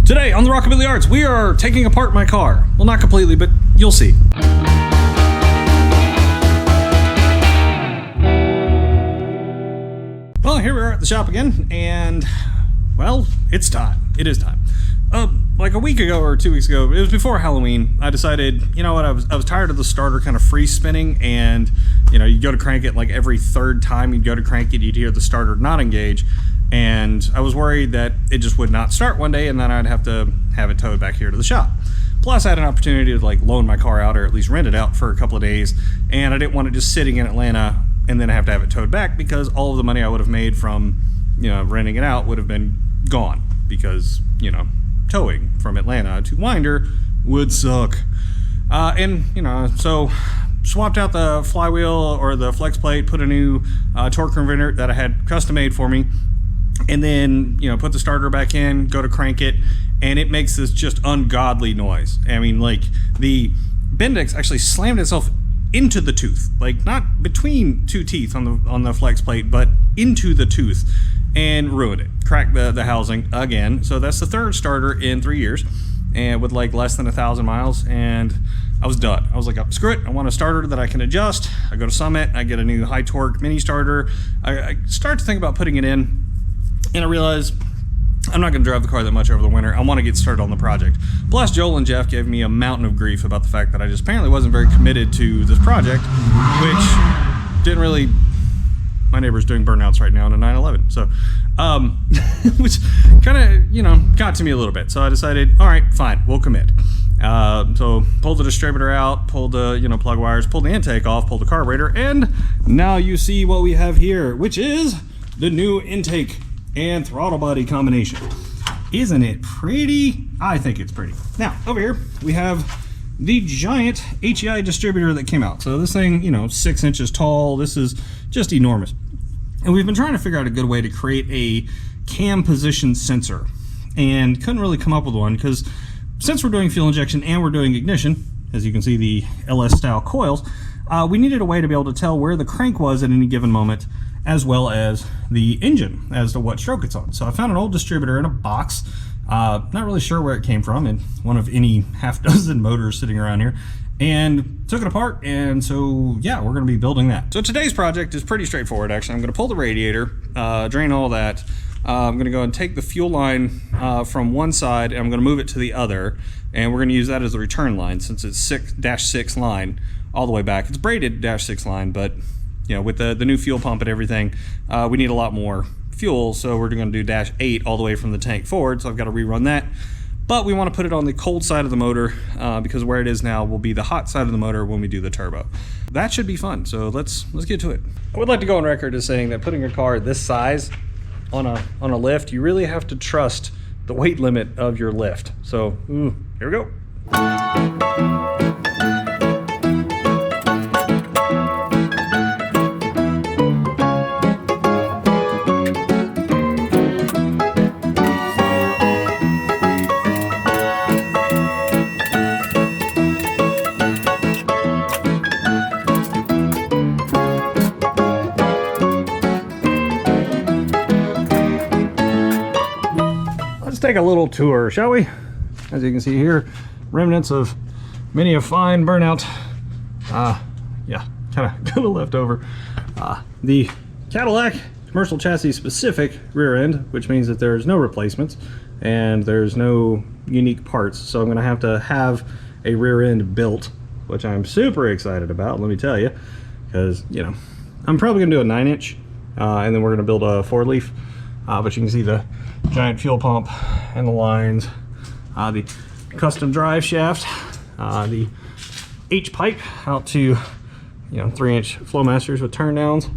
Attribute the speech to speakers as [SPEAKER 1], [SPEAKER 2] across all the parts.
[SPEAKER 1] Today on the Rockabilly Arts, we are taking apart my car. Well, not completely, but you'll see. Well, here we are at the shop again, and, well, it's time. It is time. Like a week ago or 2 weeks ago, it was before Halloween, I decided, you know what, I was tired of the starter kind of free spinning, and, you know, you go to crank it like every third time you go to crank it, you'd hear the starter not engage. And I was worried that it just would not start one day and then I'd have to have it towed back here to the shop. Plus I had an opportunity to like loan my car out or at least rent it out for a couple of days, and I didn't want it just sitting in Atlanta and then have to have it towed back because all of the money I would have made from, you know, renting it out would have been gone because, you know, towing from Atlanta to Winder would suck. And, you know, so swapped out the flywheel or the flex plate, put a new torque converter that I had custom made for me, and then, you know, put the starter back in, go to crank it, and it makes this just ungodly noise. I mean, like, the Bendix actually slammed itself into the tooth, like not between two teeth on the flex plate, but into the tooth, and ruined it. Cracked the housing again. So that's the third starter in 3 years, and with like less than 1,000 miles, and I was done. I was like, screw it, I want a starter that I can adjust. I go to Summit, I get a new high torque mini starter. I start to think about putting it in, and I realized I'm not going to drive the car that much over the winter. I want to get started on the project. Plus, Joel and Jeff gave me a mountain of grief about the fact that I just apparently wasn't very committed to this project, which didn't really... My neighbor's doing burnouts right now in a 911, so, which kind of, you know, got to me a little bit. So I decided, all right, fine, we'll commit. So pulled the distributor out, pulled the, you know, plug wires, pulled the intake off, pulled the carburetor, and now you see what we have here, which is the new intake and throttle body combination. Isn't it pretty? I think it's pretty. Now, over here, we have the giant HEI distributor that came out. So this thing, you know, 6 inches tall. This is just enormous. And we've been trying to figure out a good way to create a cam position sensor, and couldn't really come up with one because since we're doing fuel injection and we're doing ignition, as you can see the LS style coils, we needed a way to be able to tell where the crank was at any given moment, as well as the engine as to what stroke it's on. So I found an old distributor in a box, not really sure where it came from, in one of any half-dozen motors sitting around here, and took it apart, and so yeah, we're going to be building that. So today's project is pretty straightforward, actually. I'm going to pull the radiator, drain all that. I'm going to go and take the fuel line from one side, and I'm going to move it to the other, and we're going to use that as the return line since it's 6-6 line all the way back. It's braided -6 line, but you know, with the new fuel pump and everything, we need a lot more fuel, so we're going to do -8 all the way from the tank forward, so I've got to rerun that. But we want to put it on the cold side of the motor because where it is now will be the hot side of the motor when we do the turbo. That should be fun, so let's get to it. I would like to go on record as saying that putting a car this size on a lift, you really have to trust the weight limit of your lift. So here we go. Take a little tour, shall we? As you can see here, remnants of many a fine burnout. Yeah, kind of left over. The Cadillac commercial chassis specific rear end, which means that there's no replacements and there's no unique parts. So I'm going to have a rear end built, which I'm super excited about, let me tell you, because, you know, I'm probably going to do a 9-inch and then we're going to build a 4-leaf. But you can see the giant fuel pump and the lines, the custom drive shaft, the H-pipe out to, you know, 3-inch Flowmasters with turn downs,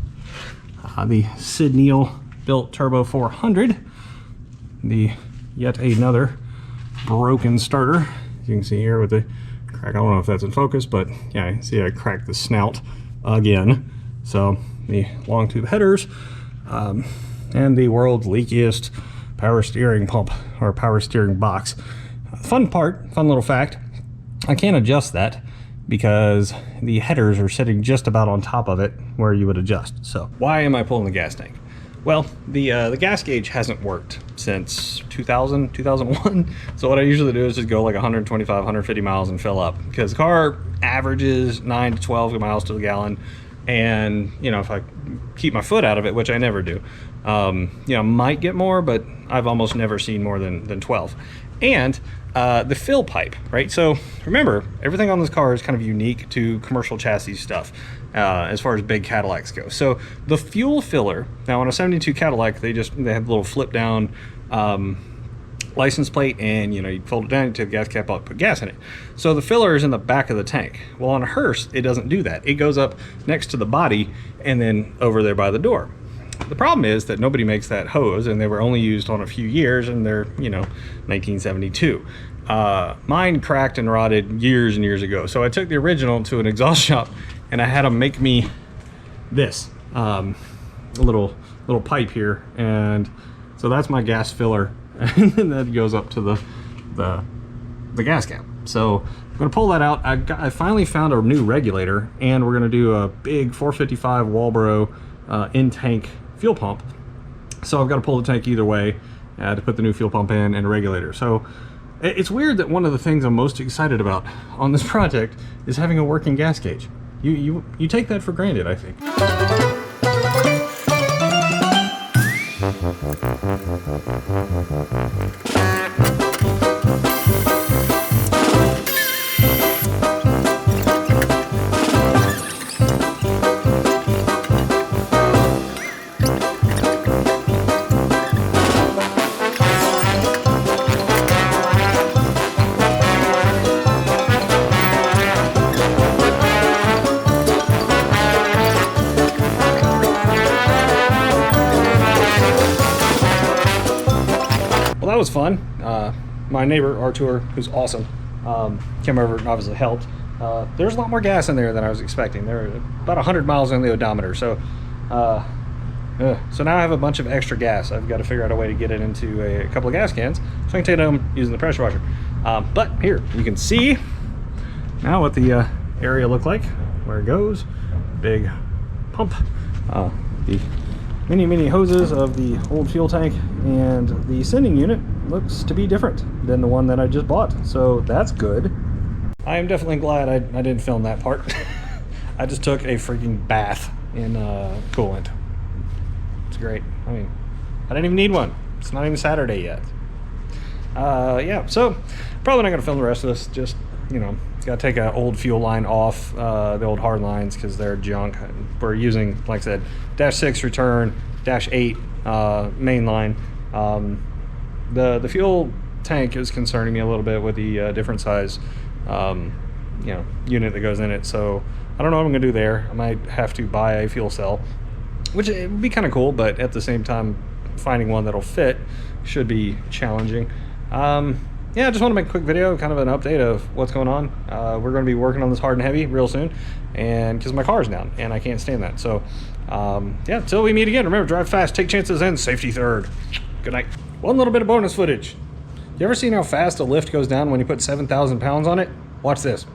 [SPEAKER 1] the Sid Neal built Turbo 400, the yet another broken starter. As you can see here with the crack, I don't know if that's in focus, but yeah, you see I cracked the snout again. So the long tube headers, and the world's leakiest power steering pump or power steering box. Fun little fact, I can't adjust that because the headers are sitting just about on top of it where you would adjust. So why am I pulling the gas tank? Well, the gas gauge hasn't worked since 2001. So what I usually do is just go like 125, 150 miles and fill up, because the car averages 9 to 12 miles to the gallon. And, you know, if I keep my foot out of it, which I never do, you know, might get more, but I've almost never seen more than 12. And the fill pipe, right? So remember, everything on this car is kind of unique to commercial chassis stuff as far as big Cadillacs go. So the fuel filler, now on a 72 Cadillac, they have a little flip down license plate, and you know, you fold it down, you take the gas cap out, put gas in it. So the filler is in the back of the tank. Well, on a Hearse, it doesn't do that. It goes up next to the body and then over there by the door. The problem is that nobody makes that hose, and they were only used on a few years, and they're, you know, 1972. Mine cracked and rotted years and years ago. So I took the original to an exhaust shop, and I had them make me this a little pipe here, and so that's my gas filler, and then that goes up to the gas cap. So I'm gonna pull that out. I finally found a new regulator, and we're gonna do a big 455 Walbro in-tank fuel pump. So I've got to pull the tank either way to put the new fuel pump in and a regulator. So it's weird that one of the things I'm most excited about on this project is having a working gas gauge. You take that for granted, I think. That was fun. My neighbor Artur, who's awesome, came over and obviously helped. There's a lot more gas in there than I was expecting. There are about 100 miles on the odometer, so now I have a bunch of extra gas. I've got to figure out a way to get it into a couple of gas cans so I can take it home using the pressure washer. But here you can see now what the area looked like, where it goes. Big pump, the mini hoses of the old fuel tank, and the sending unit looks to be different than the one that I just bought, so that's good. I am definitely glad I didn't film that part. I just took a freaking bath in coolant. It's great. I mean, I didn't even need one. It's not even Saturday yet. Yeah, so probably not gonna film the rest of this. Just, you know, gotta take an old fuel line off, the old hard lines, because they're junk. We're using, like I said, -6 return, -8 main line. The fuel tank is concerning me a little bit with the different size you know, unit that goes in it. So I don't know what I'm gonna do there. I might have to buy a fuel cell, which it would be kind of cool, but at the same time, finding one that'll fit should be challenging. Yeah, I just want to make a quick video, kind of an update of what's going on. We're going to be working on this hard and heavy real soon, and because my car's down and I can't stand that. So yeah, until we meet again, remember, drive fast, take chances, and safety third. Good night. One little bit of bonus footage. You ever seen how fast a lift goes down when you put 7,000 pounds on it? Watch this.